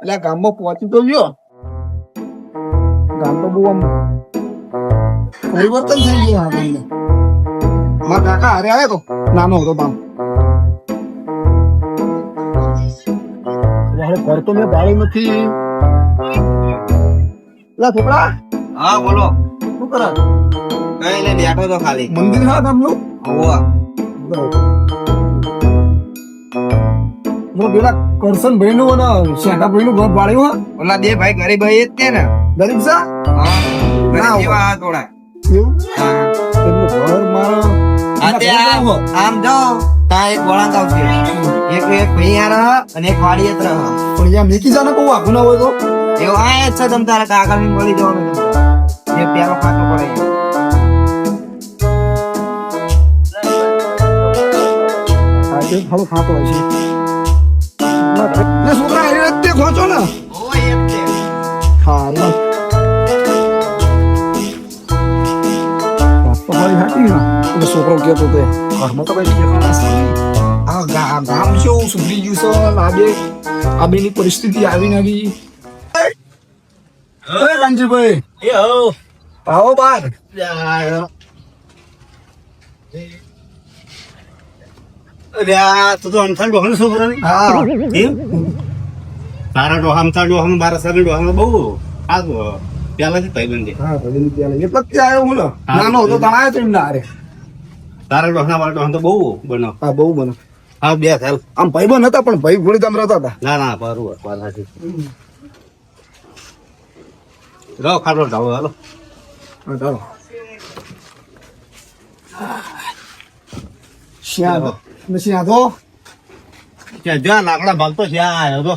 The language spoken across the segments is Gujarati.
એટલે ગામમાં પહોંચી તો ગયો. ગામ તો બહુ આમ પરિવર્તન થઈ ગયું આપણને. મારા કાકા હારે આવ્યો તો નાનો હતો બામ. ઘર તો મેં ભાડું નથી. લા છોકરા. હા બોલો. શું કરે? કઈ નહીં બેઠો તો ખાલી. મંદિર હા ગામનું? હોવા. જો પેલા કરશનભાઈ નું અને શેઠાભાઈ નું ઘર ભાડ્યું હા? ઓલા બે ભાઈ ગરીબ ભાઈ જ તે ને. ગરીબ છે? હા ગરીબ ના, જેવા હા થોડા. એવું? હા. એમનું ઘર મારા આ તે આમ જો તા એક વળાંક આવશે. એક ભાઈ યાર અને એક વાડી જ રહે. પણ અહીંયા મેકી જાને બહુ આઘું ના હોય તો એવું આ જ છે તમ તારે કાકા ને બોલી જવાનું જે પેલો ખાતો પડે. થોડું ખાતો હોય છે. ને છોકરા એ રીતે ખોચો ને. ઓ એમ છે. હા તો મારી હાટી ને એટલે છોકરો કહેતો હતો ઘરમાં તો કઈ ઠેકાણા છે નહીં. આ ગામ શું સુધરી ગયું છે. આ બેની પરિસ્થિતિ આવીને આવી. કાનજીભાઈ આવો બાર. તું તો અમથાલ ડોહાનો છોકરો નહીં? હા એમ? તારા ડોહામથાલ ડોહામાં મારા સારી ડોહામાં બહુ આ પેલાથી ભાઈબંધ છે. હા ભાઈ એટલે જ આવ્યો હું ને નાનો હતો તો આવ્યો તો એમના હારે. તારા ડોહના મારા ડોહા તો બહુ બનો. હા બહુ મને હા બે થાલ. આમ ભાઈબંધ હતા પણ ભાઈ ઘોડી તમે રહેતા હતા. ના ના બરોબર વાત સાચી. રહો ખાટલો ઢાળો હાલો. હા ચાલો શ્યાં તો ત્યાં જ્યાં લાકડા ભાગતો ત્યાં આવ્યો તો.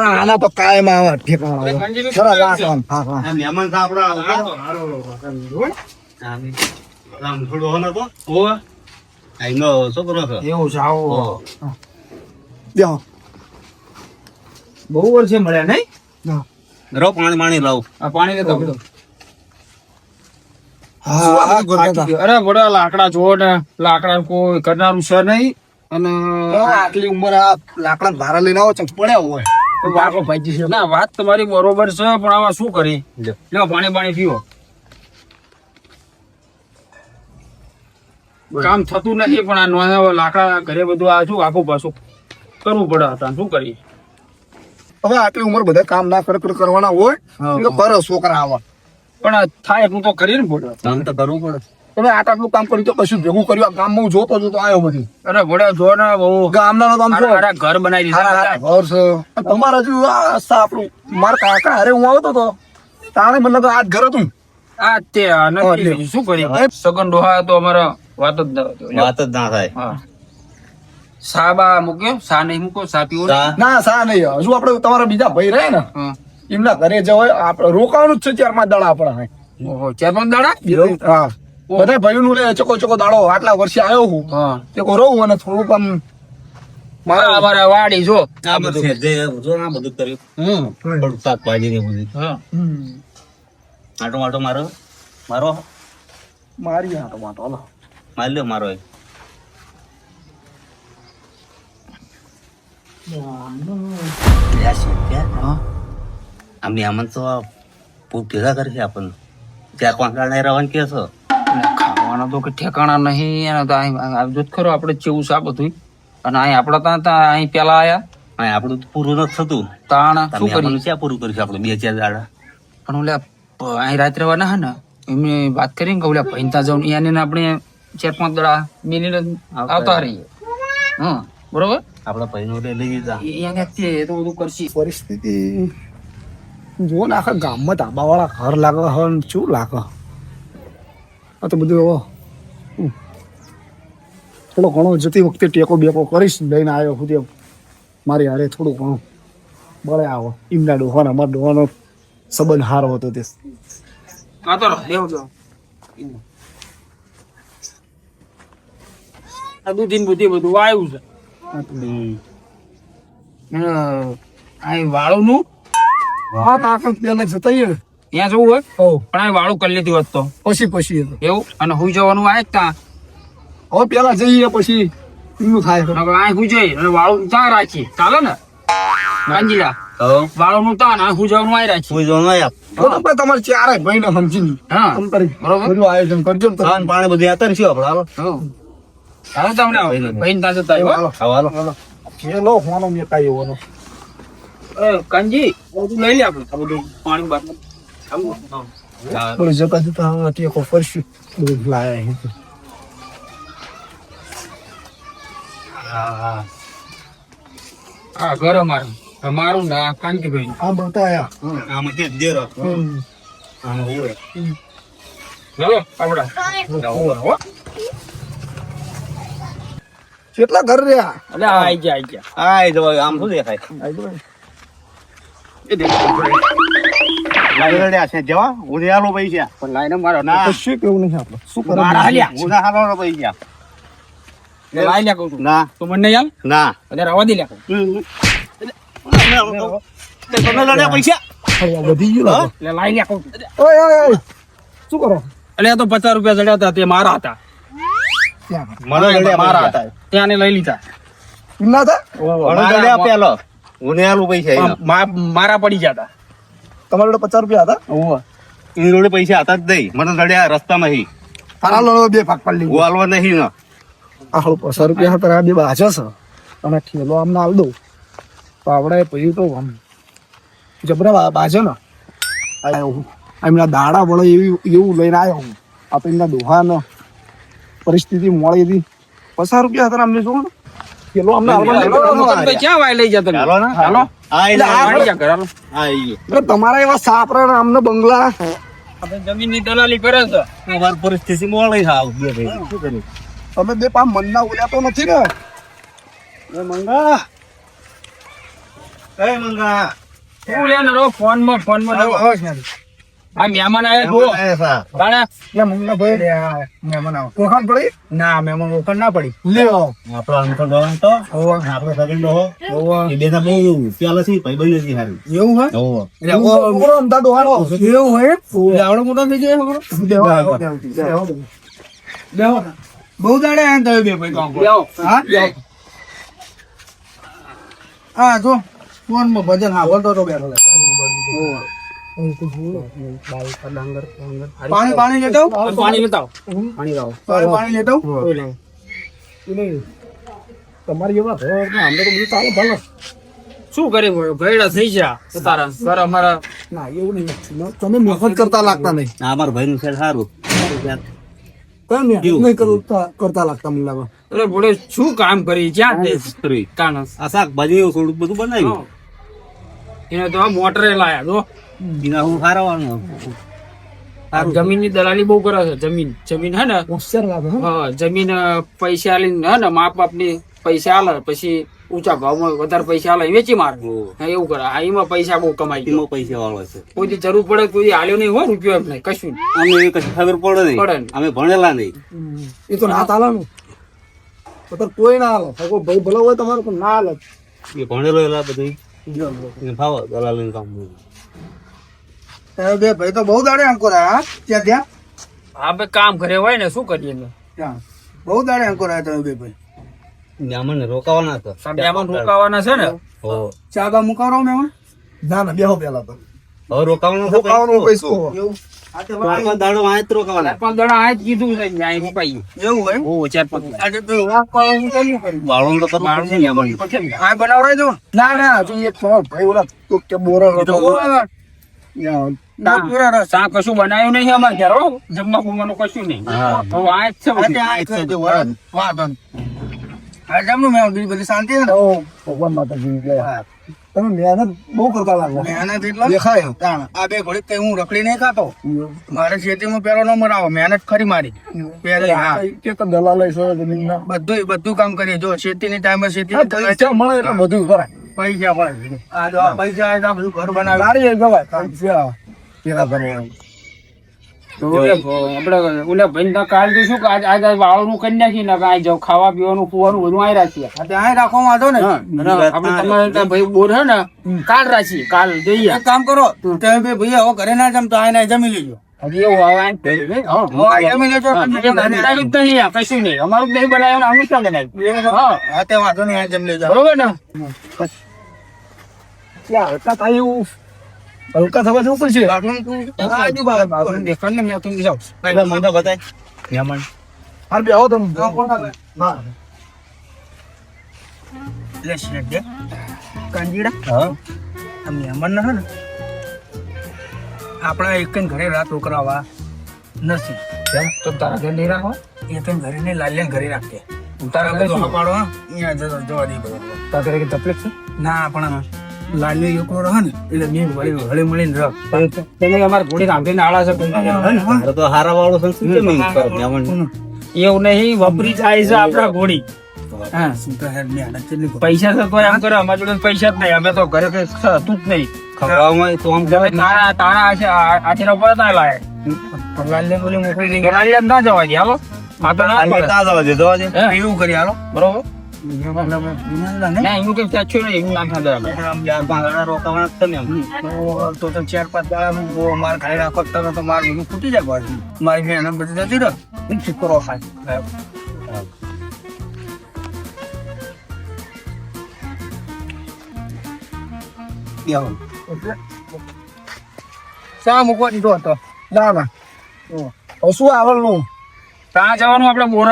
આના તો કાયમ આવે ઠેકાણા ખરા રાખવા. હા હા આ મહેમાન તો આપડા આમ થોડો હોનો તો આઈનો છોકરો છે. એવું છે આવો ઓહો. બેહો. બહુ વર્ષે મળ્યા નહીં હા. રહો પાણી માણી લાવું. આ પાણી લેતો બધો હા હા ગોરતા. અરે બડા લાકડા જો ને લાકડા કોઈ કરનારું છે નહીં અને આટલી ઉંમર આ લાકડા ભારા લઈને આવો ચક પડ્યા હોય તો વાકો ભાજી છે. ના વાત તમારી બરોબર છે પણ આવા શું કરી લ્યો પાણી પાણી પીવો કામ થતું નથી પણ આ નવા લાકડા ઘરે બધું આ શું આખું પાછું કરવું પડે હતા શું કરી હવે આટલી ઉંમર બધા કામ ના કરવાના હોય એ તો કરો છોકરા આવા. પણ આ થાય એટલું તો કરી ને પડે કામ તો કરવું પડે. તમે આટલું કામ કર્યું તો કશું ભેગું કર્યું. આ ગામમાં હું જોતો આવ્યો બધી અરે ભોળા જો ને બહુ ગામના તો આમ જો અરે ઘર બનાવી હારા દીધા ઘર છે. તમારે હજુ આ આપણું મારા કાકા હારે હું આવતો હતો તાણે મતલબ આ જ ઘર હતું. આ તે નથી શું કરી સગન ડોહા તો અમારા વાત જ ના હતો. વાત જ ના થાય. હા સા બા મૂક્યો સા નહીં મૂકો સા પીવો ને? ચા? ના સા નહીં. હજુ આપડે તમારા બીજા ભાઈ રહે ને હા. એમના ઘરે જવાય. આપણે રોકાવાનું જ છે 4-5 દાડા આપણા. ઓહો 4-5 દાડા હા બધા ભાઈઓ નું રે ચકો દાડો આટલા વર્ષે આવ્યો હું હા તે કો રહું અને થોડુંક આમ મારા અમારા વાડી જો આ બધું છે જે જો આ બધું કર્યું. થોડું શાકભાજી ને બધું. હા આટો માટો મારો મારો મારી હાથ વાંટો હાલો. મારી લ્યો મારો એક. આમની આમન તો બહુ ભેગા કરે છે આપણને. 4-5 દાડા રહેવાનું કે છો. ખાવાના તો કે ઠેકાણા નહીં એને તો આવજો ખરો આપણે ચેવું છે આ બધું અને અહીં આપડા ત્યાં અહીં પેલા આયા હા આપણું તો પૂરું નથી થતું. તાણ શું તમે કરી આપણને ક્યાં પૂરું કરીશું આપણે 2-4 દાડા. પણ ઓલા અહીં રાત રહેવાના હે ને એમને વાત કરી ને કે ઓલા ભઈનતા જાઉં એને આપણે 4-5 દાડા મિનિટ આવતા રહીએ. હા બરોબર આપડા ભાઈનો લઈ લીધા. એને તે તો બધું કરશી પરિસ્થિતિ જો ને આખા ગામમાં ધાબા વાળા ઘર લાગે હે ને શું લાગે. આ તો બધું હવે થોડો ઘણો જતી વખતે ટેકો બેકો કરીશ લઈને આવ્યો હું ત્યાં મારી હારે થોડું ઘણું બળે આવો. એમના ડોહાનો અમારા ડોહાનો સંબંધ સારો હતો તે. હા તો દેવ જો આ દૂધી બુધી બધું આવ્યું છે અહીં વાળું નું હા કાકા પેલા જતા આવીએ ને. ત્યાં જવું હોય હો પણ અહીં વાળું કરી લીધી હોત તો પછી હતો. એવું અને હુઈ જવાનું આ ત્યાં હવે પેલા જઈએ પછી એમનું થાય. અહીં હુઈ જઈ અને વાળું ત્યાં રાખી ચાલે ને ગાંજીલા વાળોનું તાન આ હુજાવનું આઈ રાખી. કોઈ જોન આયા તો તમે તમારે ચારે ભાઈને સમજીને હા કામ કરી બરોબર. બધું આયોજન કરજો ને તમે. ખાન પાણી બધું આતર છે આપણે હાલો હાલો તમને ભાઈને ત્યાં જતા આવ્યો. હાલો ખેલો હોવાનો મેં કાંઈ એવો નો. કાનજી બધું લઈ લે આપણે આ બધું પાણી બાટલું. થોડી જતા જતા હા ટેકો કરશું બધું લાયા છે. હા ઘર અમારું મારું ના કાંતિભાઈ. આ બતાયા આમાં કે દે રો આમાં હોય ચાલો આપડા કેટલા ઘર રહ્યા એટલે આઈ ગયા આય જો આમ શું દેખાય લાગડ્યા છે જવા ઉડિયાલો પૈસા પણ લાઈને મારો ના કશું કેવું નહીં આપણે શું કરે મારા હાલ્યા ઉડા હાલો પૈસા લાઈ લે કહું છું ના તો મને નહીં આલ ના એટલે રવા દે લે કહું. તમે લડ્યા પૈસા અરે આ વધી ગયું લાગે. એટલે લાઈ લે કહું છું. ઓય ઓય ઓય શું કરો એટલે આ તો 50 રૂપિયા જડ્યા હતા તે મારા હતા ત્યાં મને લડ્યા મારા મારા હતા ત્યાંને લઈ લીધા. ના થા મને લડ્યા પેલો ઉડિયાલો પૈસા એના મારા પડી ગયા હતા. તમારે જોડે 50 રૂપિયા હતા એની જોડે પૈસા હતા જ નહીં મને લડ્યા રસ્તામાં હી તારા લડો બે ભાગ પાડી લીધો. હાલવા નહીં ને આ હળો 50 રૂપિયા હતા આ બે બાજો છે અને ઠેલો આમને આલ દઉં તો આપણે પછી તો આમ જબરા બાજો ને એમના દાડા વળે એવું લઈને આવ્યો હું આપણે એમના દોહાનો પરિસ્થિતિ મળી હતી 50 રૂપિયા હતા ને અમને જો ને ઠેલો અમને ભાઈ ક્યાં વાય લઈ જતા હાલો ને હાલો આય પાડી જા ઘર હાલો. આય એટલે તમારા એવા સાપરા ને અમને બંગલા આપણે જમીનની દલાલી કરે છે. અમારી પરિસ્થિતિ મોળી થાવ બે ભાઈ શું કર્યું તમે બે પામ મનના ઉલ્યા તો નથી ને એ મંગા એ મંગા શું લે ને રો ફોનમાં જો. આ મહેમાન આયા જો એસા કાણા એટલે મંગના ભાઈ મહેમાન આવો ઓળખાણ પડી ના મહેમાન ઓળખાણ ના પડી. લ્યો આપણો આમ તો ડોન તો આપણો સગન ડો એ બેના બહુ પેલા થી ભાઈ બની હતી હારી એવું હોય ઓહો છોકરો અમદાવાદ દોહાનો એવું હોય આવડો મોટો થઈ જાય છોકરો. બહુ દાડે આયા તમે બે ભાઈ કામ કરો. હા હા જો ફોન માં ભજન સાંભળતો તો બેઠો પાણી લેતો પાણી લેતા પાણી લેતો તમારી એવા ઘર ને અમને તો બધું ચાલે ભલે શું કરે ભેડા થઈ ગયા તારા ઘર અમારા ના એવું નહીં તમે મફત કરતા લાગતા નહીં ના અમાર ભાઈ નું છે સારું તમે નહીં કરતા લાગતા મને લાગે અરે બોલે શું કામ કરી ક્યાં તે કરી કાણસ આ શાકભાજી એવું થોડું બધું બનાવ્યું એને તો આ મોટરે લાયા જો બીના હું હારવાનું જમીન ની દલાલી બહુ કરે છે. જમીન હે ને હોશિયાર લાગે હે હા જમીન પૈસા આલીને હે ને માપ આપની પૈસા આલે પછી ઊંચા ભાવમાં વધારે પૈસા આલે વેચી મારે હા, એવું કરે આ એમાં પૈસા બહુ કમાઈ ગયો. એમાં પૈસા વાળો છે કોઈ દી જરૂર પડે કોઈ દી આલ્યો નહીં હોય રૂપિયો એમ નહીં કશું નહીં. અમે એ કશું ખબર પડે નહીં પડે નહીં. અમે ભણેલા નહીં એ તો ના ચાલે તો કોઈ ના હાલે કોઈ ભાઈ ભલો હોય તમારો પણ ના હાલે એ ભણેલો એલા બધું એને ફાવો દલાલીનું કામ બે ભાઈ તો બહુ દાડે અંકોર આયા ત્યાં ત્યાં હા ભાઈ કામ ઘરે હોય ને શું કરીએ અમે? બહુ દાડે અંકોર આયા તમે બે ભાઈ અમને રોકાવાના હતા સાહેબ રોકાવાના છે ને હો ચા બા મુકાવો મેં ના ના બેહો પેલા તો હવે રોકાવાનું છે મુકાવાનું પૈસો એવું પાંચ દાડો આય જ રોકાવાના 4-5 દડા આ જ કીધું છે કે અહીં રોકાઈ એવું હોય ઓ 4-5 આજે તો વાત કરવાનું કેમ કર્યું વાળું તો કરવું પડશે ને અમારી. આ બનાવરાય જો ના ના હજુ એક ભાઈ ઓલા તો કે બોરા હતો સા કશું બનાવ્યું નહીં અમારે ઘેર હો. જમવા બમવાનું કશું નહીં હા. હવે આ જ છે બધું. બધી શાંતિ ને ભગવાન માતાજી જય. તમે મહેનત બહુ કરતા લાગો મહેનત એટલે દેખાય આ બે ઘડી કઈ હું રખડી નહીં ખાતો મારે ખેતીમાં પેલો નંબર આવો મહેનત ખરી મારી પહેલી હા કે દલાલ બધું કામ કરીએ જો ખેતીની ટાઈમે ખેતી મળે એટલે બધું કરાય પૈસા મળે આ જો પૈસા આવે તો બધું ઘર બનાવે સારી ગવાય પેલા ભરે તો આપણે ઓલા ભાઈ તો કાલ તો શું કે આજ વાળું કરી નાખી ને કાંઈ જાવ ખાવા પીવાનું કુવાનું બધું આઈ રાખીએ ત્યાં રાખો વાંધો ને આપણે તમારે ત્યાં ભાઈ બોર હે ને કાલ રાખીએ કાલ જઈએ એક કામ કરો તમે બે ભાઈ હવે ઘરે ના જમતો આને જમી લેજો હજી એવું હવે આ જમી લેજો કશું નહીં અમારું જ નહીં બનાવ્યું અમે ક્યાં બનાવ્યું હા હા તે વાંધો નહીં આ જમી લેજો બરોબર ને ત્યાં હલકા થાય એવું હલકા થવા જવું પડશે બાથરૂમ દેખાડ ને મેં તું જાઉં મંદા બતાય મહેમાન હાલ બે આવો તમે ના લે શેઠ દે કાંજીડા હા આ મહેમાન ના હે ને આપણા એક ઘરે રાત રોકરાવા નથી તો તારા ઘર નહીં રાખો એ તો ઘરે ને લાલ્યા ઘરે રાખે તારા ઘરે શું? પાડો અહીંયા જવા દે બધું તારા ઘરે કઈ તકલીફ છે ના પણ લાલ્યો એકલો રહે ને એટલે મેં હળી મળીને રહ તમે અમારા ઘોડી કાંકરીને આળા છે મારે તો હારા વાળો સંસ્કૃતિ મહેમાન એવું નહીં વપરી જાય છે આપડા ઘોડી હા શું તો હેડ મેં આના કેટલી પૈસા તો કોઈ આમ કરે અમારા જોડે પૈસા જ નહીં અમે તો ઘરે કઈ હતું જ નહીં ખવડાવવામાં તો આમ હવે તારા આશીર્વાદ પર ના લાય લાલ્યા બોલી મોકલી દઈ ગણાલિયા ના જવા દે હાલો આ તો ના પડે. જવા દે હે? એવું કરી હાલો બરોબર નહીં ના એવું કઈ ચાચ્યું નહીં એવું ના ખાધા અમે. રોકાવાના જ તમે એમ. તો 4-5 દાડા માર ખાઈ રાખો તો માર બધું ફૂટી જાય પાછું મારી મહેનત બધી જતી રહે છીકરો ખાય શા મૂકવા દીધો હતો ના ના હવે શું આવવાનું ત્યાં જવાનું આપણે બોર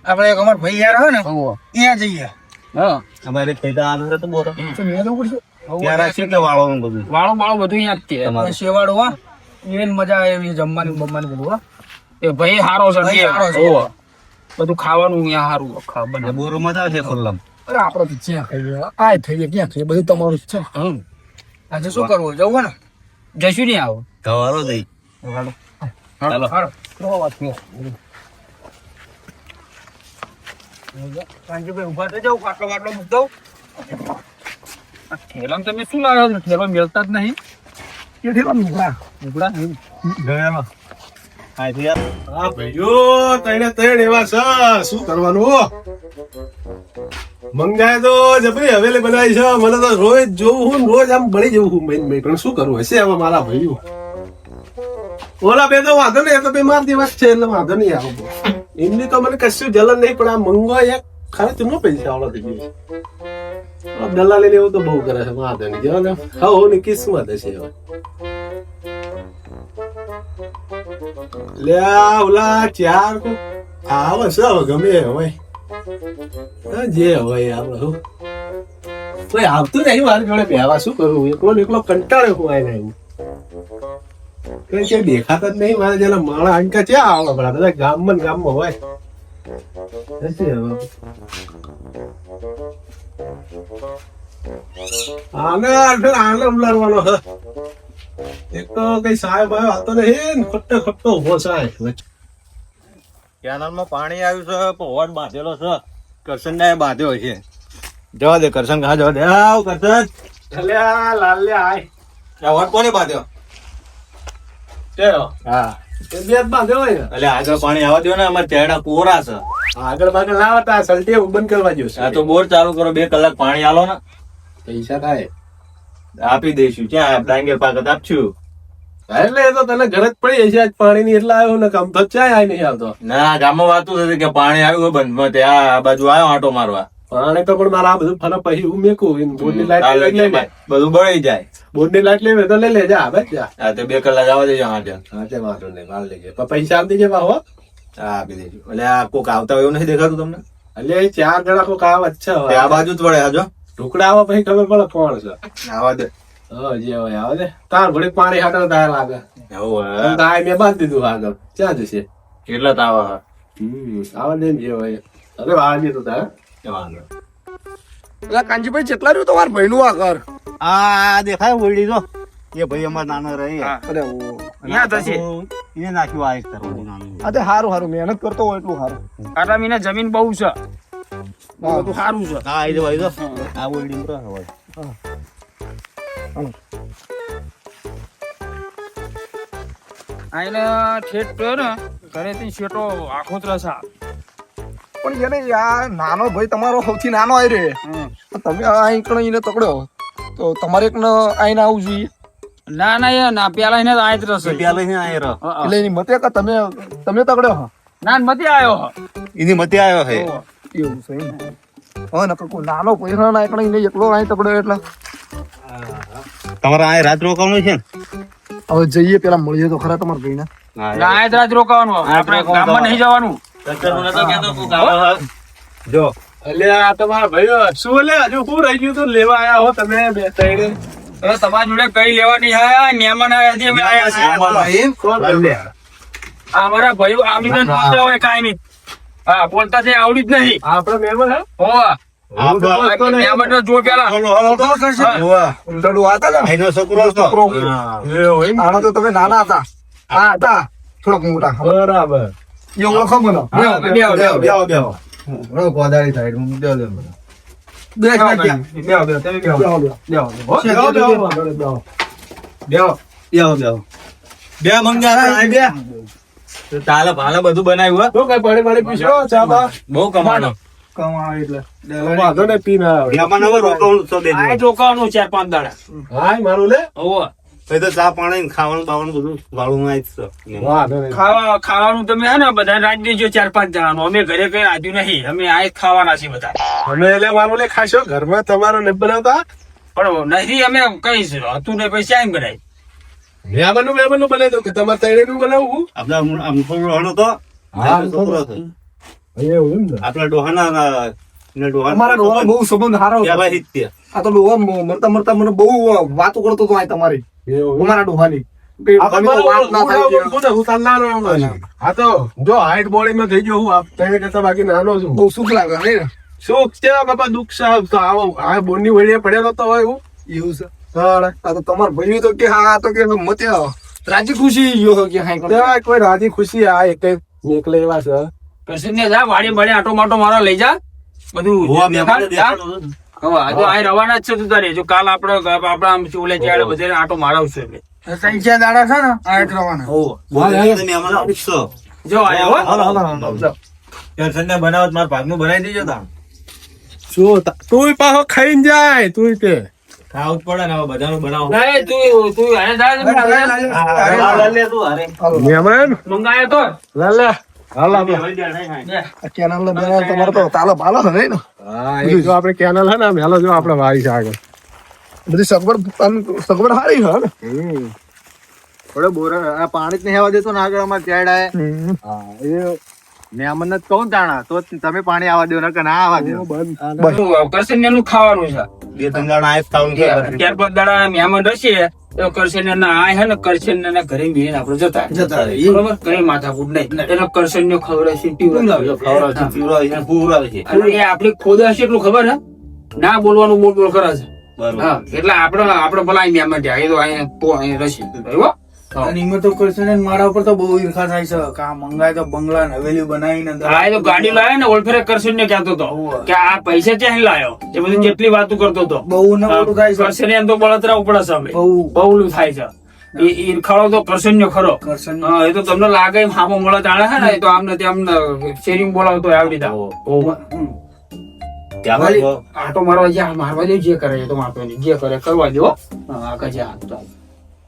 આપણે એક અમાર ભાઈ યાર હોય ને ત્યાં જઈએ હા અમારે ખેડા આવે છે તો બોરો તો મેં જવું પડશે ત્યાં રાખીએ એટલે વાળવાનું બધું વાળો બાળો બધું અહીંયા જ છે તમારે. શેવાડો હા એને મજા આવે એવી જમવાની બમવાની બધું હા એ ભાઈ હારો છે ભાઈ હારો છે. હોવે. બધું ખાવાનું અહીંયા હારું બને બોરો માં આવે છે ખુલ્લામ અરે આપણે તો જ્યાં ખાઈએ આ થઈએ ક્યાં ખાઈએ બધું તમારું જ છે હમ આજે શું કરવું જવું ને જશું નહીં આવો ગવારો દઈ ચાલો કાંજીભાઈ ઉભા થઈ જાવ ખાટલો વાટલો મૂક દઉં ઠેલો તમે શું લાવ્યો છો? ઠેલો મેળતા જ નહીં એ ઠેલા મૂકડા ઉગડા હા ભાઈઓ તઈને ત્રણ એવા છે શું કરવાનું મંગાય તો જબરી અવેલેબલ આવી છે મને તો રોજ જોઉં હું ને રોજ આમ બળી જવું હું મેન મેન પણ શું કરવું હશે હવે મારા ભાઈઓ ઓલા બે તો વાંધો નહીં એ તો બે માર દિવસ છે એટલે વાંધો નહીં આવો એમની તો મને કશું જલન નહીં પણ આ મંગો એક ખરે તું પૈસા આવડો થઈ ગયો દલાલી લેવું તો બહુ કરે છે વાંધો નહીં જો ને હા ની કિસ્મત હશે હવે લે ઓલા ચાર કો આવે છે હવે ગમે હવે હા, જે હોય આપણે શું કોઈ આવતું નહીં મારી જોડે બેહવા શું કરવું એકલો ને એકલો કંટાળ્યો હું આઈને એવું કઈ કઈ દેખાતા જ નહીં મારે જેના માણા આંકા ક્યાં આવે બધા બધા ગામમાં ને ગામમાં હોય હશે હવે આને ઉલાડવાનો હ એક તો કઈ સાહેબ આવ્યો આવતો નહીં ને ખોટો ખોટો ઉભો સાહેબ કેનાલમાં પાણી આવ્યું છે પહોંચ બાંધેલો છે કરશન ને બાંધ્યો છે જવા દે કરશન કहा જવા દે આવ કરશન અલ્યા લાલ્યા આય આ હોટ કોને બાંધ્યો ચલો હા એ બે જ બાંધ્યો હોય ને એટલે આગળ પાણી આવવા દો ને અમારે ચેડા કોરા છે આગળ બાગળ લાવતા સલટી બંધ કરવા જો આ તો બોર ચાલુ કરો 2 કલાક પાણી આલો ને પૈસા થાય આપી દઈશું ક્યાં ડાંગર પાકત આપશું એટલે એ તો તને ઘરે જ પડી હશે આજ પાણી ની એટલે આવ્યો ને કામ તો ચાય આય નહીં આવતો ના ગામમાં વાતું થતી કે પાણી આવ્યું હોય બંધમાં ત્યાં આ બાજુ આવ્યો આંટો મારવા પાણી તો પણ મારે આ બધું ફરક પછી હું મેકું બોર્ડની લાઈટ લઈ લે બધું બળી જાય બોર્ડની લાઈટ લેવે તો લઈ લે જા બસ જા આ તો 2 કલાક આવવા દેજો હાજર હા તે વાંધો નહીં માલ લેજે પણ પૈસા આપી દેજે હો હા આપી દેજો એટલે આ કોક આવતા હોય એવું નથી દેખાતું તમને એટલે એ 4 જણા કોક આવે જ છે તે આ બાજુ જ વળે આજો ઢુકડા આવે પછી ખબર પડે કોણ છે આવા દે હા જે હોય આવે દે તાર ઘડી પાણી હાટો તાર લાગે એવું તાય મેં બાંધી દીધું આગળ ક્યાં જશે કેટલા તાવા આવે ને જે હોય અરે વાળી તો તાર વાંધો એટલે કાંજીભાઈ જેટલા રહ્યું તમારા ભાઈનું આ ઘર આ દેખાય ઓરડી તો એ ભાઈ અમાર નાનો રહી અરે ત્યાં થશે એને નાખ્યું આ એક તરફ નાનું આ તે સારું સારું મહેનત કરતો હોય એટલું સારું આટલા મહિના જમીન બહુ છે બધું સારું છે હા આવી જો આ ઓરડી માં હોય આઈને ઠેઠ તો ને ઘરેથી શેટો આખો ત્રસ આ પણ એને આ નાનો ભાઈ તમારો સૌથી નાનો આવી રે તમે અહીં કણ એને તકડ્યો તો તમારે એક આઈને આવવું જોઈએ ના ના યાર ના પેલા એને આય ત્રસ ત્યાં લઈને આય રહો એટલે એની મતે કે તમે તકડ્યો હા ના મતી આવ્યો એની મતે આવ્યો છે એવું છે હા નકર કોઈ નાનો પૈસા ના કણ એને એકલો અહીં તકડ્યો એટલે તમારે આ રાત રોકાવાનું છે ને? હવે જઈએ પેલા મળીએ તો ખરા તમારા ભાઈને. ના આજ રાત રોકાવાનું આપણે ગામમાં નહીં જવાનું. જો અલ્યા આ તમારા ભાઈઓ શું લે હજુ શું રહી ગયું તું લેવા આયા હો તમે બે ત્રણે? હવે તમારી જોડે કઈ લેવાની આયા મહેમાન આયા છે અમે આયા છે. કોણ અલ્યા? આ અમારા ભાઈઓ આવી ને બોલતા હોય કાંઈ નહીં. હા બોલતા છે આવડી જ નહીં. આપણા મહેમાન હે? હોવા મહેમાન તો જો પેલા ઉલટાડું આ હતા ને, ભાઈનો છોકરો હતો. એ હોય ને? આમાં તો તમે નાના હતા, આ હતા થોડાક મોટા. બરાબર. એ ઓળખો મને. બેહો. બરો ગોદારી સાઈડ માં બેહો દે મને. બે જ નાખ્યા. બેહો તમે બેહો. બેહો, બેહો. બેહો. બેહો. બે મંગારા આ બે. તો તાલે ભાલે બધું બનાવ્યું હો. શું કઈ પાણી પીશો ચા બા? બહુ કમાનો. કમાવા એટલે. વાંધો નહીં, પીને આવે. મહેમાન હવે રોકાવાનું તો દેજો. આ રોકાવાનું 4-5 દાડા. હાય મારું લે. હોવા પછી તો ચા પાણી ને ખાવાનું બાવાનું બધું વાળું માં જ છે. વાંધો નહીં. ખાવાનું તમે હે ને બધા રાજ દેજો 4-5 જણાનું. અમે ઘરે કઈ રાખ્યું નહીં. અમે આ જ ખાવાના છીએ બધા. અમે એટલે મારું લે ખાશો ઘરમાં તમારો ને બનાવતા? પણ નથી અમે કઈ હતું ને પૈસા એમ બનાવી. મહેમાન નું બનાવી દઉં કે તમારે તૈણે નું બનાવવું? આપડા આમ થોડું હણો તો હા, છોકરો છે. એવું એમ ને? આપડા ડોહાના ને ડોહા અમારા ડોહા બહુ સંબંધ સારો હતો. ભાઈ હિત્ય. આ તો ડોહા મરતા મરતા મને બહુ વાતો કરતો હતો આ તમારી, એવું. અમારા ડોહાની. કે આ તમે તો વાત ના થાય કે હું ચાલનારો એમ નથી. આ તો જો હાઈટ બોડી માં થઈ ગયો હું તૈણે કરતા બાકી નાનો છું. બહુ સુખ લાગે હે ને? સુખ છે બાપા, દુઃખ છે. તો આવો આ બોની વળીએ પડેલો તો હોય હું. એવું છે. હા, આ તો તમારા ભાઈ તો કે હા, આ તો કે મતે રાજી ખુશી ગયો કે હા તેવા કોઈ રાજી ખુશી આ એક નીકળે એવા છે. કૃષ્ણ ને જા વાડી વાડી આટો માટો મારો લઈ જા બધું. હોવા મહેમાન હા, હવે આ તો આ રવાના જ છે તું તારે. જો કાલ આપડે આમ ઓલે ચાડે બધે આટો મારાવશે એટલે. સંખ્યા દાડા છે ને આ જ રવાના. મહેમાન આપીશો. જો આયા હો. ઠંડા બનાવત મારા ભાગનું બનાવી દેજો તા. શું તું પાછો ખાઈને જાય તું તે ખાવું જ પડે ને હવે બધાનું બનાવો. નહીં તું આને જા મહેમાન મંગાયો તો લે હાલ આપણે. આ કેનાલ ને બેનાલ તમારે તો તાલો પાલો છે ને? હા એ જો આપણે કેનલ હે ને મેલો જો આપણે વાવી છે આગળ. બધી સગવડ સગવડ સારી છે ને? થોડે બોરા આ પાણી જ નહીં આવવા દેતો ને આગળ અમારે ત્યાં હા એ મહેમાન જ કહું તાણા તો તમે પાણી આવવા દો ને ના આવવા દો. કરશન નું ખાવાનું છે. 2-3 દાડા આયસ ખાવાનું છે. 4-5 દાડા મહેમાન રહેશે તો કરશન ના આ હે ને કરશન ના ઘરે મેળીને આપણે જતા રહીએ. બરોબર? કઈ માથાકૂટ નહીં. એનો કરશન નો ખવડાવશે, પીવડાવશે. અને એ આપણી ખોદ હશે એટલું ખબર હે ના બોલવાનું બોલ બોલ કરે છે. હા એટલે આપણે ભલા મહેમાન ત્યાં એ તો અહીંયા રહેશે. બરોબર? અને એમાં તો કરશે ને મારા ઉપર તો બહુ ઈર્ખા થાય છે કે આ મંગાય તો બંગલા ને હવેલી બનાવીને હા એ તો ગાડી લાવ્યો ને ઓળફેરે કરશન ને કહેતો હતો કે આ પૈસા ક્યાં લાયો એ બધી જેટલી વાતો કરતો હતો. બહુ ને મોટું થાય છે. કરશન એમ તો બળતરા ઉપડે છે અમે. બહુ બહુલું થાય છે. એ ઈર્ખાળો તો કરશન નો ખરો. કરશન હા એ તો તમને લાગે એમ હામો મળે તાણે છે ને એ તો આમને ત્યાં શેરિંગ બોલાવતો હોય આવડી તા. આટો મારવા જ્યાં મારવા દે જે કરે એ તો મારતો નહીં. જે કરે કરવા દો. હા આગળ જા હાથ તો.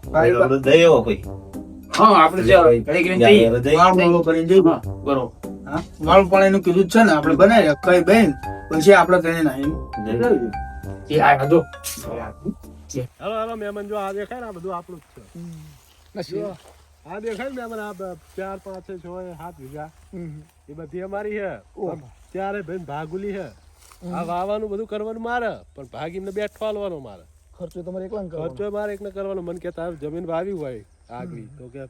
હા આપણે ઘડી કરીને જઈએ. વાળું કરીને જઈએ. હા, બરોબર. હા, વાળું પાણી નું કીધું જ છે ને આપણે બનાવી કઈ બેન પછી આપણે તેને નાઈ એ આ જો હાલો હાલો મહેમાન જો આ દેખાય ને આ બધું આપણું જ છે. જો આ દેખાય ને મહેમાન આ 4, 5, 6, 7 વીઘા એ બધી અમારી છે. ત્યારે ભાઈ ભાગુલી છે. આ વાવવાનું બધું કરવાનું મારે પણ ભાગ એમને બેઠો હાલવાનો મારે. ખર્ચો તમારે એકલા ખર્ચો મારે એકને કરવાનો. મને કે તારે જમીન વાવી હોય આગવી તો કે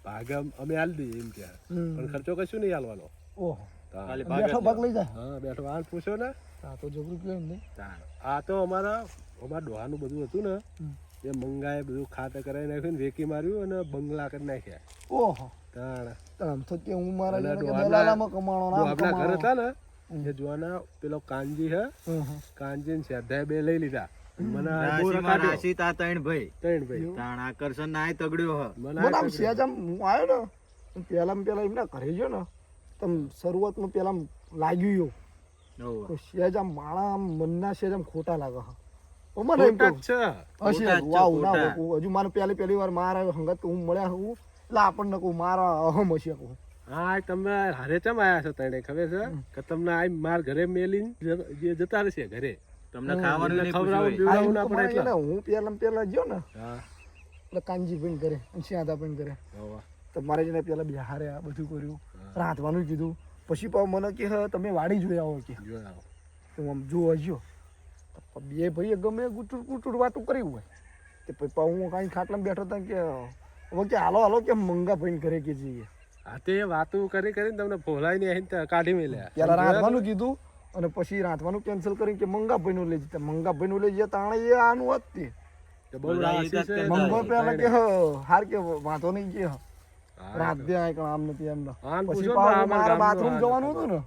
ભાગ અમે હાલ દઈએ એમ કે પણ ખર્ચો કશું નહીં હાલવાનો. ઓહો તાણ. બેઠો ભાગ લઈ જાય. હા બેઠો આ પૂછ્યો ને આ તો જબરું કેમ નહીં. તાણ. આ તો અમારા ડોહાનું બધું હતું ને એ મંગાએ બધું ખાતે કરાવી નાખ્યું ને વેકી માર્યું અને બંગલા કરી નાખ્યા. ઓહો તાણ. આમ તો કે હું મારા અને જેને કે ડોહાના- દલાલામાં કમાણો ના આપણા ઘર કમાણો. હતા ને એ જોવાના પેલો કાનજી હે કાનજી ને શ્રદ્ધાએ બે લઈ લીધા. મને આ બહુ રખાડ્યો. ત્રણ ભાઈ મને મને આમ સહેજ આમ હું આવ્યો ને પેલા એમને ઘરે ગયો ને તમ શરૂઆતમાં પેલા લાગ્યું એવું તો સહેજ આમ માળા આમ મનના સહેજ આમ ખોટા લાગે હા. પણ મને એમ ખોટા જ કહું, છે. હશે વાવ ના કહું. હજુ મારે પહેલી વાર મારા હંગત હું મળ્યા હું એટલે આપણને કહું મારા અહમ હશે કહું. હા તમે હારે ચમ આયા છો તને ખબર છે કે તમને આ માર ઘરે મેલીને જે જતા રહેશે ઘરે તો તમને ખાવાનું નહીં ખવડાવવું પૂછ્યું પીવડાવવું ના પડે એટલે હું પેલા ગયો ને હા એટલે કાનજી ભાઈ કરે અને શ્યાદા ભાઈ કરે હોવા. તો મારે જઈને પેલા બિહારે આ બધું કર્યું રાંધવાનું કીધું પછી પાછું મને કે "હા, તમે વાડી જોઈ આવો કે જોયા આવો. તો હું આમ જોવા ગયો તો બે ભાઈએ ગમે ગુટુર ગુટુર વાતું કરી હોય તે પછી પાછું હું કાંઈ ખાટલામાં બેઠો હતા કે હવે કે હાલો હાલો કે મંગા ભાઈને ઘરે કે જઈએ હા તે વાતું કરી કરીને તમને ફોલાઈ ને અહીં કાઢી મેલ્યા પેલા રાંધવાનું કીધું અને પછી રાંધવાનું કેન્સલ કરીને કે મંગા ભાઈનું લઈ જતા મંગા ભાઈનું લઈ જતા તાણે એ આનું હોત તે કે બહુ રાશિ છે. મંગો પેલા કે હાર કે વાંધો નહીં કે હા, રાત દે આય આમ નથી એમ હા, ને પછી પૂછો ને પાછું અમારા મારે ગામનું બાથરૂમ હાલ. જવાનું હતું ને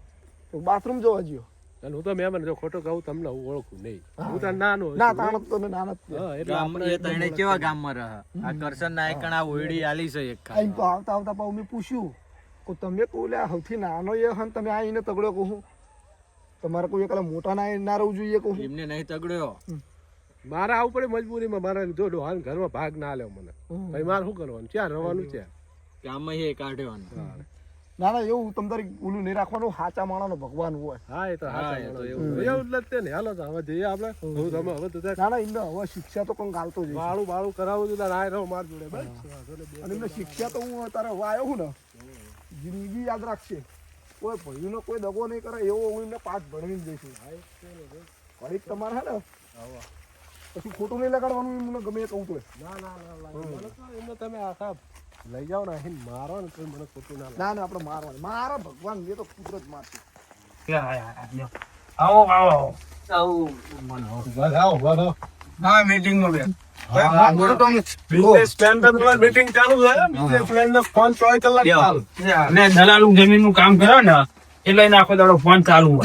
તો બાથરૂમ જોવા ગયો અને હું તો મહેમાન જો ખોટો કહું તમને હું ઓળખું નહીં હું તો નાનો છું. ના તાણ તો નાના જ હા, એટલે ગામ આપણે એ તણે કેવા ગામમાં રહે આ કરશન ના એકણ આ ઓયડી આલી છે એક આમ તો આવતા આવતા પાછું મેં પૂછ્યું કે તમે કહું સૌથી નાનો એ હન તમે આવીને તગડ્યો કહું તમારે કોઈ એકલા મોટા ના રહેવું જોઈએ કહું એમને નહીં તગડ્યો મારે આવું પડે મજબૂરીમાં મારે જો ડોહાન ઘરમાં ભાગ ના લ્યો મને ભાઈ મારે શું કરવાનું ક્યાં રહેવાનું છે ગામમાં એ કાઢ્યો ના ના એવું તમ તારી ઓલું નહીં રાખવાનું સાચા માણસનો ભગવાન હોય હા એ તો હા, હા એ તો એવું જ જ તે ને હાલો તો હવે જઈએ આપણે હું તમે હવે તો ના ના એમને હવે શિક્ષા તો કંઈક હાલતો જ બાળું બાળું કરાવું છું તારે આ રહો માર જોડે બસ વાંધો નહીં. અને એમને શિક્ષા તો હું અત્યારે હવે આવ્યો છું ને જિંદગી યાદ રાખશે કોઈ ભાઈનો કોઈ દગો નહીં કરે એવો હું એમને પાઠ ભણવી દઈશું ઘડીક તમારે હે ને પછી ખોટું નહીં લગાડવાનું એમને ગમે એ કહું તો ના ના ના મને તો એમને તમે આખા લઈ જાઓ ને અહીં મારો ને તો મને ખોટું ના લાગે. ના ના આપણે મારવાનું મારા ભગવાન એ તો કુદરત મારશે આવો આવો હા મીટિંગમાં બે બિઝનેસ પ્લાન પર તમારી meeting ચાલુ છે બિઝનેસ પ્લાન નો ફોન 24 કલાક ચાલુ. અને દલાલું જમીન નું કામ કરો ને એટલે એને આખો દાડો ફોન ચાલુ હોય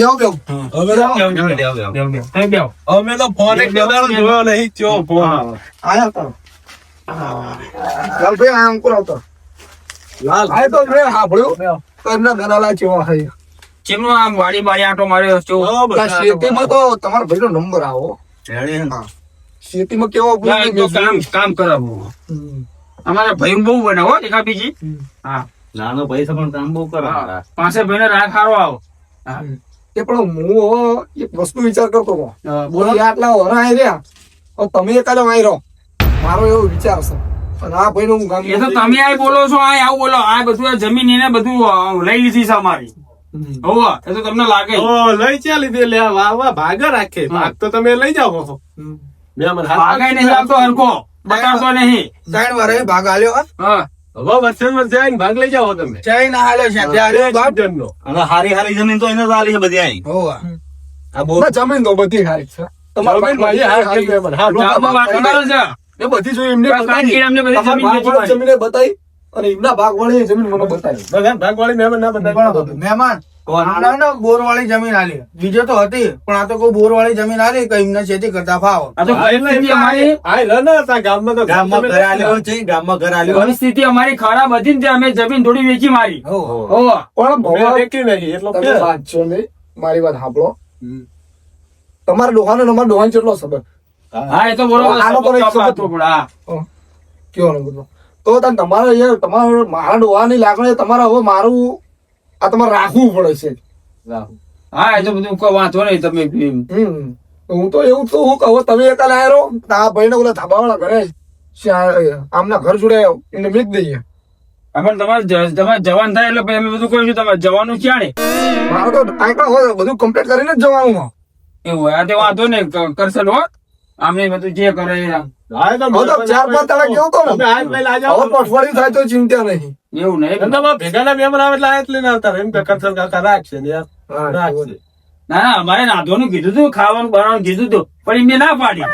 દેવ દેવ તમે બેહો. અમે તો ફોન એક દાડો જોયો નહીં ચો ફોન આયા તારો ચાલ ભાઈ આ અંકુર આવતો આય તો મેં સાંભળ્યું તો એમના દલાલા જેવા હોય ચેમનો આમ વાડી બારી આંટો માર્યો છો આ શેતીમાં તો તમારા ભાઈનો નંબર આવો શેતીમાં કેવો ના, એ તો કામ કરાવવું અમારા ભાઈ બહુ બનાવો એકા બીજી હા નાનો ભાઈ છે પણ કામ બહુ કરે પાસે ભાઈ રાખ હારો આવો હા એ પણ હું હવે એક વસ્તુ વિચાર કરતો હતો બોલો બોલો આટલા વરા આવી રહ્યા હવે તમે એકાલે વાઈ રહો મારો એવો વિચાર છે અને આ ભાઈ હું ગામ એ તો તમે આ બોલો છો આ આવું બોલો આ બધું આ જમીન એને બધું લઈ લીધી છે અમારી હોવા એ તો તમને લાગે ઓ લઈ ચાલી દે લે વાહ વાહ ભાગ રાખે ભાગ તો તમે લઈ જાઓ છો મેં મને ભાગાય નહીં આવતો હરખો બતાવતો નહીં ત્રણ વાર ભાગ આલ્યો હા હવે વર્ષે વર્ષે આવીને ભાગ લઈ જાઓ તમે જય ના હાલ્યો છે ત્યારે જનનો અને હારી હારી જમીન તો એને જ આલી છે બધી આઈ હોવા આ બહુ જમીન તો બધી હારી છે જમીન મારી હારી છે મને. હા, આમાં વાત કરો છો એ બધી જોઈ એમને કાંઈ અમને બધી જમીન વેચી બતાવી જમીને બતાવી અને એમના ભાગ વાળી જમીન મને બતાવી બધા ભાગવાળી મહેમાન ના બધા મહેમાન બોર વાળી જમીન આલી બીજો તો હતી પણ આ તો કોઈ બોર વાળી જમીન આલી કે એમને ખેતી કરતા ફાવ આ તો પરિસ્થિતિ અમારી આ લે ને તા ગામમાં તો ગામમાં ઘર આલ્યો છે ગામમાં ઘર આલ્યો પરિસ્થિતિ અમારી ખરાબ હતી ને તે અમે જમીન થોડી વેચી મારી હોવા પણ મેં ભગવાન દેખી નહીં એટલો તમે વાંચો નહીં મારી વાત સાંભળો તમારા ડોહાને ને અમારા ડોહાને કેટલો સંબંધ હા એ તો બરોબર આનો તો એક સબક સબક. પડે, હા. કેવો ને બધો તો તને તમારે યાર તમારા મારા ડોહાની લાગણી તમારે હવે મારું આ તમારે રાખવું પડે છે હા એ તો બધું કોઈ વાંધો નહીં તમે હું તો એવું છું હું કહું તમે એકાલે આયરો આ ભાઈને ઓલા ધાબાવાળા ઘરે આમના ઘર જોડે એને મેક દઈએ પણ તમારે જવાન થાય એટલે પછી અમે બધું કહ્યું છું તમારે જવાનું ક્યાં મારે તો આંકડા હોય બધું કમ્પ્લીટ કરીને જ જવાનું હોય. એવું હોય આ તો વાંધો નહીં કરશે હો આમને બધું જે કરે એ આમ. હા તો હવે તો 4-5 દાડા કેવું તો તમે ને આજ લઈને આ જાઓ. હવે પઠવાડિયું થાય તો ચિંતા નહીં એવું નહીં ધંધામાં ભેગાના મહેમાન આવે એટલે આ જ લઈને આવતા રહે. એમ કે કરસન કાકા રાખશે ને યાર રાખશે. ના ના અમારે નાધવાનું કીધું હતું ખાવાનું બનાવવાનું કીધું હતું પણ એમને ના પાડી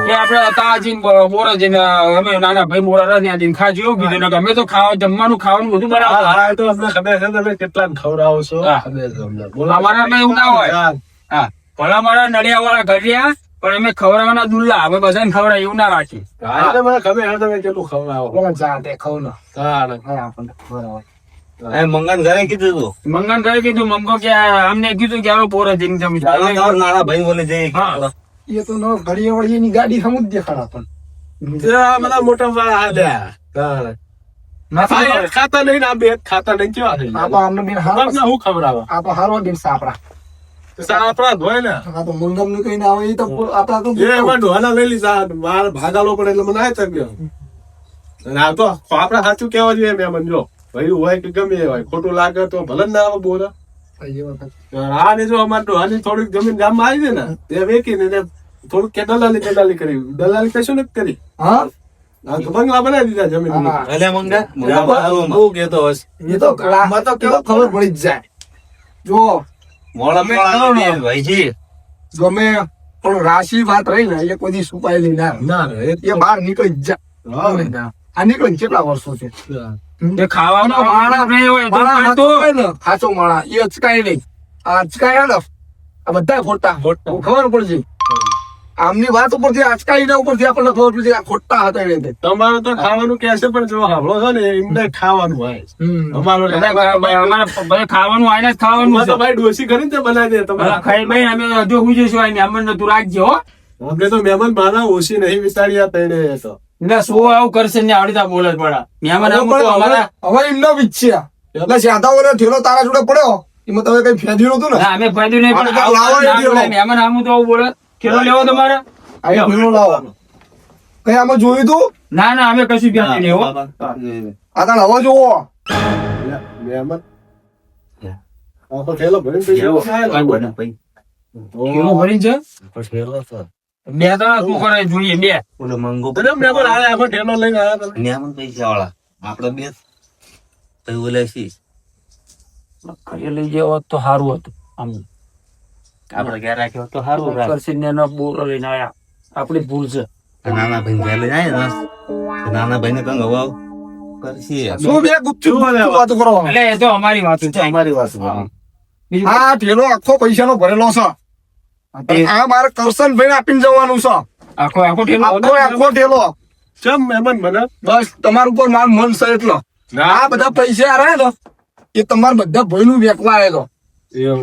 કે આપડે તાજી બોરા જઈને અમે નાના ભાઈ મોરા ત્યાં જઈને ખાજો એવું કીધું ને અમે તો જમવાનું ખાવાનું બધું હા, બનાવતા હા, એ તો અમને ખબર છે તમે કેટલાને ખવડાવો છો. હા. ખબર છે અમને. બોલો. અમારામાં એવું ના હોય હા. હા ભલા મારા નડિયા વાળા ઘર રહ્યા પણ અમે ખવડાવવાના દુલ્લા અમે બધાને ખવડાય એવું ના રાખીએ હા, એટલે મને ખબર છે તમે કેટલું ખવડાવો. બોલો જાતે ખવ ને હા, ને. એ મંગન ઘરે કીધું તું મંગન કરે કીધું મંગો કે અમને કીધું કે આવો પોરો જઈને તમે તમારા નાના ભાઈ બોલે જઈએ હા. એ તો ઘડીએ વળીની ગાડી સમજ દેખાડા પણ ત્યાં બધા મોટા વાળા આલ્યા. હા, ને. નથી આ એક ખાતા નહીં ને આ બે ખાતા નહીં કેવા થઈ આ તો ગયા? આમને બેન તમને હું ખવડાવવા? આ તો હારો દિન સાપડા સારા આપણા જ હોય ને આ તો મંગમ ની કઈ ના આવે એ તો આપડા તો એ એમાં ડોહાના લઈ લીધા મારે ભાગાલો પડે એટલે મને આ ચગ્યો અને આ તો આપડે સાચું કેવા જોઈએ મેં મંજો ભાઈ હોય કે ગમે એ હોય ખોટું લાગે તો ભલે જ ના આવે બોલે આ ને જો અમારે ડોહાની થોડીક જમીન ગામમાં આવી છે ને તે વેચીને એને થોડુંક કે દલાલી કરી દલાલી કશું નથી કરી હા આ તો બંગલા બનાવી દીધા જમીન હા. અલે મંગા બહુ કેતો હશે એ તો આમાં તો કેવો ખબર પડી જ જાય જો મોળા મોળા ભાઈજી ગમે પણ રાશિ વાત રહી ને એ કોઈ દી છુપાયેલી ના ના એ બહાર નીકળી જ જાય આ નીકળી કેટલા વર્ષો છે તે ખાવાનો માણસ નહીં હોય તો માણા ખાતો. હાચો હોય ને હાચો માણા એ અચકાય નહીં આ અચકાય ને આ બધા ખોટા ખબર પડશે આમની વાત ઉપરથી અચકાઈ ના ઉપરથી આપણને ખબર પડશે આ ખોટા હતા એ રીતે. તમારે તો ખાવાનું કે છે પણ જો હાવળો છે ને એમને ખાવાનું હોય અમારો અમારે બધા ખાવાનું આઈને જ ખાવાનું તો છે. ભાઈ ડોસી કરીને તે બનાવી દે તમારે બધા ખાઈ ભાઈ અમે હજુ હું જઈશું આઈને અમને તું રાખજો હો. આપણે તો મહેમાન માના ઓછી નહીં વિચારી આ તઈને તો એટલે શું આવું કરશે ને આવડી તા બોલે જ પડા મહેમાન આવું તો અમારા હવે એમના વિચ્યા એટલે સાદાઓને ઠેલો તારા જોડે પડ્યો એમાં તમે કઈ ફેંદ્યું નતું ને ના, અમે ફાયદો નહીં પણ આને લાવો આવું ના એટલે બોલે. મહેમાન આવું તો આવું બોલે કેવો લેવો તમારે આ એક ઠેલો લાવો કઈ આમાં જોયું તું ના ના અમે કશું ધ્યાન નહીં હો. આ તાણ હવે જોવો મહેમાન આખો ઠેલો ભરીને પૈસા કેવો ભરીને છે? બે ત્રણ શું કરે જોઈએ બે ઓલો મંગો અરે મહેમાન હાલે આખો ઠેલો લઈને આવ્યા તમે નિયામન પૈસા વાળા આપડે બે પછી ઓલે શીશ ઘરે લઈ જવો તો સારું હતું આમ આપડે ઘેર રાખ્યો તો સારું કરસીને એનો બોરો લઈને આયા આપણી ભૂલ છે. નાના ભાઈ ઘેર લઈ જાય ને તો નાના ભાઈ ને કંગ હવાવ કરશી શું બે ગુપચુપ વાતો કરો એટલે એ તો અમારી વાત છે. અમારી વાત બીજું આ ઠેલો આખો પૈસાનો ભરેલો છે અને આ મારે કરશનભાઈને આપીને જવાનું છે આખો આખો ઠેલો આખો ઠેલો ચમ મહેમાન મને બસ તમારું ઉપર મારું મન છે એટલો આ બધા પૈસા રહે ને એ તમારા બધા ભાઈનું વેકવા આવેલો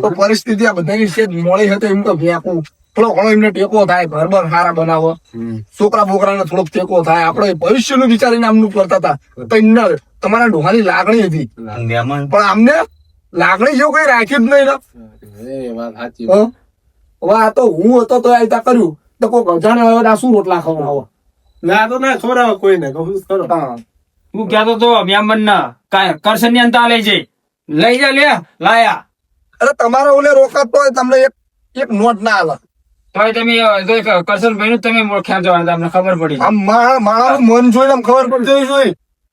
તો પરિસ્થિતિ આ બધાની છે મોડી હતી એમ તો વેકવું થોડો ઘણો એમને ટેકો થાય ઘર બર સારા બનાવો છોકરા બોકરાને થોડોક ટેકો થાય આપણે ભવિષ્યનું વિચારીને આમનું કરતા હતા તો એમને તમારા ડોહાની લાગણી હતી મહેમાન પણ આમને લાગણી જેવું કઈ રાખ્યું જ નહીં ને એ વાત સાચી હં? હવે આ તો હું હતો તો આ રીતે કર્યું તો કોઈ અજાણે હવે આ શું રોટલા ખવડાવો ના તો ના ખોરાવ કોઈને કહું ખરો હા તું કહેતો તો મહેમાન ના કાંઈ કરશન ની અંતા લઈ જઈ લઈ જા લે લાયા અરે તમારે ઓલે રોકાતો હોય તમને એક નોટ ના આલે તોય તમે કરશન ભાઈ નું તમે ખેંચો તમને ખબર પડી આમ માણસ મન જોઈને આમ ખબર પડતી હોય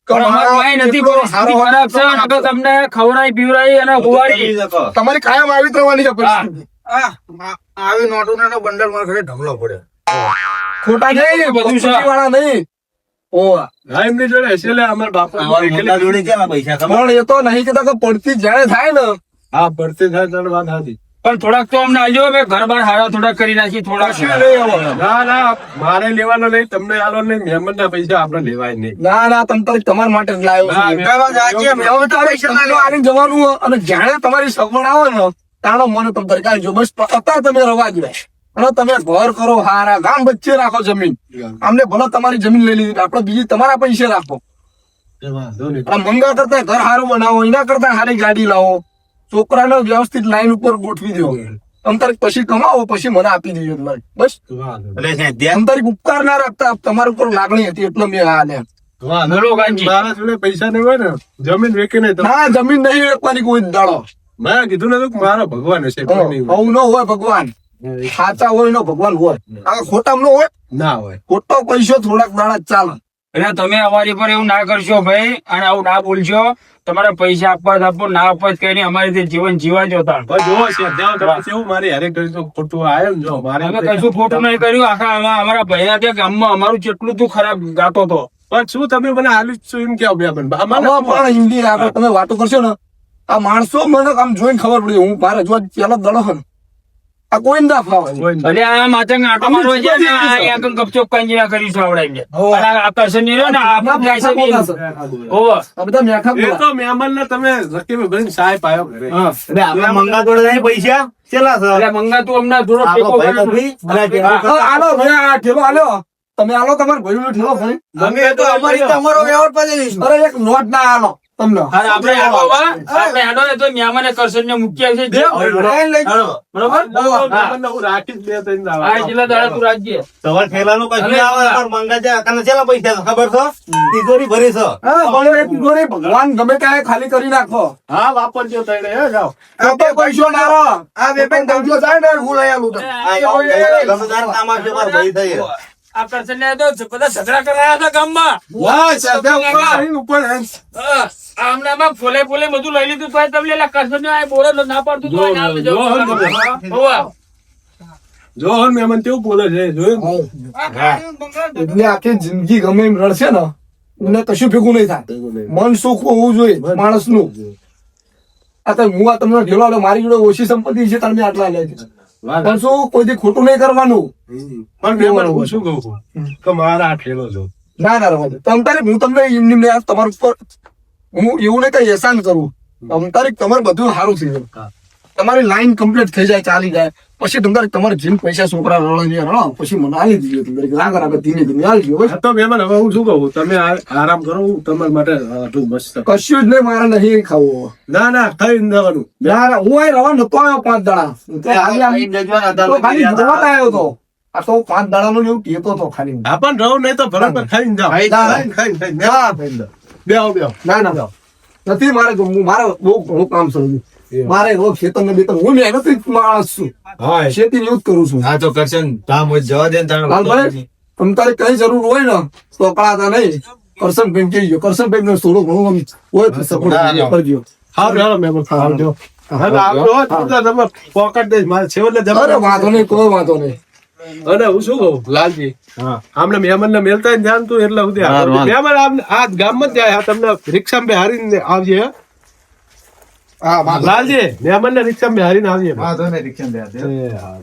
કે પણ અમારું માણસ કાંઈ નથી કેટલો સારો પરિસ્થિતિ ખરાબ છે અને તો તમને ખવડાવી પીવડાવી અને ગુવાડી તમારી કાયમ આવી જ રહેવાની છે પરિસ્થિતિ. આવી નોટો ને બંડલ મારા ઘરે ઢગલો પડે ખોટા નહીં બધું છે. વાળા નહીં ઓ હા એમની જોડે હશે લે અમારા બાપા જોડે કેવા પૈસા ખબર પણ એ તો નહીં કેતા કે પડતી જયારે થાય ને હા પડતી થાય ત્યારે વાત સાચી પણ થોડાક તો અમને આલજો અમે ઘર બાર હારા થોડાક કરી નાખી થોડાક કશું નહીં હવે. ના ના મારે લેવાનો નહીં તમને આલો નહીં મહેમાન ના પૈસા આપણે લેવાય નહીં ના ના તમે તો તમારા માટે જ લાવ્યો ના, છું. મહેમાન આજે હવે તારે શરણાઈઓ આવીને જવાનું હોય અને જાણે તમારી સગવડ આવે ને તાણો મને તમે દરકારજો બસ અત્યારે તમે રવા જ અને તમે ઘર કરો હારા ગામ વચ્ચે રાખો જમીન અમને ભલે તમારી જમીન લઈ લીધી આપણે બીજી તમારા પૈસે રાખો વાંધો નહીં આ મંગા કરતા ઘર સારું બનાવો એના કરતા સારી ગાડી લાવો છોકરાને વ્યવસ્થિત લાઈન ઉપર ગોઠવી દો તમ તારીખ પછી કમાવો પછી મને આપી દેજો તમારે બસ વાંધો એટલે છે ત્યાં તમ તારીખ ઉપકાર ના રાખતા તમારા ઉપર લાગણી હતી એટલે મેં આ લે બોલો કાનજી. મારા જોડે પૈસા નહીં હોય ને જમીન વેચીને તો ના જમીન નહીં વેચવાની કોઈ દાડો મેં કીધું ને કે મારો ભગવાન હશે કોઈ નહીં હોય. આવું ન હોય ભગવાન સાચા હોય નો ભગવાન હોય આ ખોટા નો હોય ના હોય ખોટો પૈસો થોડાક દાડા જ ચાલે એટલે તમે અમારી પર એવું ના કરશો ભાઈ અને આવું ના બોલશો તમારે પૈસા આપવા જ આપો ના આપવા જ કઈ નહીં અમારી રીતે જીવન જીવા જોતા બસ જોવો છે ત્યાં તમે કેવું મારી હારે કર્યું તો ખોટું આયો ને જો મારે અમે કશું ખોટું નહીં કર્યું આખા અમારા ભાઈના ત્યાં ગામમાં અમારું જેટલું તું ખરાબ ગાતો હતો પણ શું તમે મને હાલી છું એમ કેવું બે પણ અમારે આમાં પણ હિન્દી આગળ તમે વાતો કરશો ને આ માણસો મને આમ જોઈને ખબર પડી હું મારે જો પેલો દડો છે ને આ કોઈ ના ફાવે કોઈ નહીં. એટલે આ માથે આટો મારવો છે ને આ અહીંયા કંઈક ગપચપ કાંજીના કરીશું આવડાવીને. અને આ આકર્ષણ ની રહ્યો ને આ ના, પૈસા બી ના, ઓહો. આ બધા મેઠા એ તો મહેમાન ને તમે રકીબ ભરીને સાહેબ આવ્યો ઘરે હા. એટલે આપડે મંગા જોડે નહીં પૈસા ચેલા છે એટલે મંગા તું અમને થોડો આપણો ટેકો ભાઈ કર્યો. નથી અને હા. આલો ભાઈ આ ઠેલો આલ્યો તમે આલો તમારે ભાઈ નો ઠેલો ભાઈ અમે તો અમારી તો અમારો વ્યવહાર પાછી લઈશું અરે એક નોટ ના આલો તમને અને આપણે હેડો ને તો મહેમાને કરશનને મૂકી આવશે. બરોબર? મહેમાનને હું રાખીશ 2-3 દાડા. આ જેટલા દાડા તું રાખજે. તમારે ઠેલાનું કશું ના આવે પણ મંગા છે તને ચેલા પૈસા છે ખબર છે તિજોરી ભરી છે હા ભલે એ તિજોરી ભગવાન ગમે ત્યાં ખાલી કરી નાખો. હા વાપરજો તઈને હે જાઓ. આ તો પૈસો ના રહો. આ વેપારી ધંધો થાય ને હું લઈ આલું તમને. ગમદાર તામાશે માર ભાઈ થઈ આ કરશનને તો બધા ઝઘડા કરાયા હતા ગામમાં. વાહ સાહેબ ઉપર હા, આમનામાં ફોલે ફોલે બધું લઈ લીધું તો તમને એલા કરશનને આ બોરો ના પાડતું તો ના લઈ જવું. હોવા. જો હન મહેમાન કેવું બોલે છે જોયું એટલે આખી જિંદગી ગમે એમ રડશે ને એને કશું ભેગું નહીં થાય. મન સુખ હોવું જોઈએ માણસ નું. આ તો હું આ તમને ઢેલો આલ્યો, મારી જોડે ઓછી સંપત્તિ છે તમે આટલા લે છે. પણ શું કોઈથી ખોટું નહીં કરવાનું. પણ મહેમાન હું શું કહું છું કે મારા આ ઠેલો છો ના ના રવા દો. તમ તારે હું તમને એમ નિમ તમારા ઉપર હું એવું નહીં કઈ એહસાન કરું. તમ તારે તમારે બધું સારું થઈ જાય. તમારી લાઈન કમ્પ્લીટ થઈ જાય, ચાલી જાય, પછી તમારે જેમ પૈસા છોકરા રડો પછી મને આલી દીધો. તમે આગળ આગળ ધીમે ધીમે આલી ગયો. હા તો મહેમાન હવે હું શું કહું તમે આરામ કરો હું તમારા માટે આટલું મસ્ત કશું જ નહીં, મારે નહીં ખાવું. ના ના ખાઈ જવાનું ના ના હું અહીં રવા નતો આવ્યો 5 દાડા. તો ખાલી જોવા આવ્યો હતો. આ તો 5 દાડાનો એવું કહેતો હતો ખાલી. હા પણ રહું નહીં તો બરાબર ખાઈને જાઓ ખાઈને ના ભાઈ, બેહો ના ના નથી મારે મારે બહુ ઘણું કામ છે. મારે રોજ ખેતર ને બેતર હું મહેનત માણસ છું. ખેતી એવું જ કરું છું. હા તો કરશન ધામ હોય જવા દે ને હાલ ભાઈ, તમ તારે કઈ જરૂર હોય ને તો કળાતા નહીં. કરશન ભાઈ કહી ગયો, કરશન ભાઈ ને થોડું ઘણું આમ હોય તો સપોર્ટ કરજો. હા ચાલો મહેમાન આવજો હવે આવજો તમે પોકેટ દઈશ મારે છેવટે અરે જમા વાંધો નહીં, કોઈ વાંધો નહીં. અને હું શું કહું લાલજી હા આમને મહેમાન ને મેલતા ધ્યાન તું એટલે સુધી હા, વાંધો. મહેમાન આ ગામમાં જ જાય તમને રિક્ષામાં બેહારીને આવજે હે? હા વાંધો લાલજી મહેમાન ને રિક્ષામાં બેહારીને આવજે વાંધો નહીં રિક્ષા દે એ હા